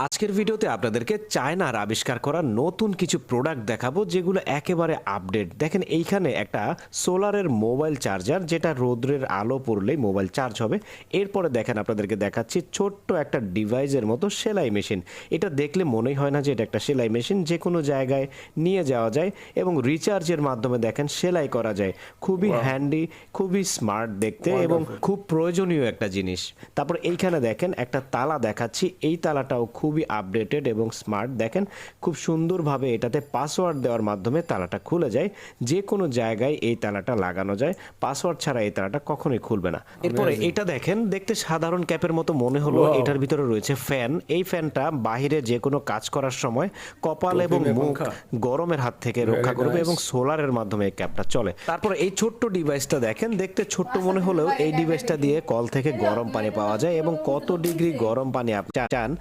আজকের ভিডিওতে আপনাদেরকে চায়নার আবিষ্কার করা নতুন কিছু প্রোডাক্ট দেখাবো যেগুলো একেবারে আপডেট। দেখেন এইখানে একটা সোলারের মোবাইল চার্জার, যেটা রোদ্রের আলো পড়লেই মোবাইল চার্জ হবে। এরপরে দেখেন আপনাদেরকে দেখাচ্ছি ছোট্ট একটা ডিভাইসের মতো সেলাই মেশিন। এটা দেখলে মনেই হয় না যে এটা একটা সেলাই মেশিন, যে কোনো জায়গায় নিয়ে যাওয়া যায় এবং রিচার্জের মাধ্যমে দেখেন সেলাই করা যায়। খুবই হ্যান্ডি, খুবই স্মার্ট দেখতে এবং খুব প্রয়োজনীয় একটা জিনিস। তারপর এইখানে দেখেন একটা তালা দেখাচ্ছি, এই তালাটাও খুবই আপডেটেড এবং স্মার্ট। দেখেন খুব সুন্দরভাবে এটাতে পাসওয়ার্ড দেওয়ার মাধ্যমে তালাটা খুলে যায়। যে কোনো জায়গায় এই তালাটা লাগানো যায়, পাসওয়ার্ড ছাড়া এই তালাটা কখনোই খুলবে না। এরপরে এটা দেখেন, দেখতে সাধারণ ক্যাপের মতো মনে হলো, এটার ভিতরে রয়েছে ফ্যান। এই ফ্যানটা বাহিরে যে কোনো কাজ করার সময় কপাল এবং মুখ গরমের হাত থেকে রক্ষা করবে এবং সোলারের মাধ্যমে এই ক্যাপটা চলে। তারপরে এই ছোট্ট ডিভাইসটা দেখেন, দেখতে ছোট্ট মনে হলেও এই ডিভাইসটা দিয়ে কল থেকে গরম পানি পাওয়া যায় এবং কত ডিগ্রি গরম পানি আপনি চান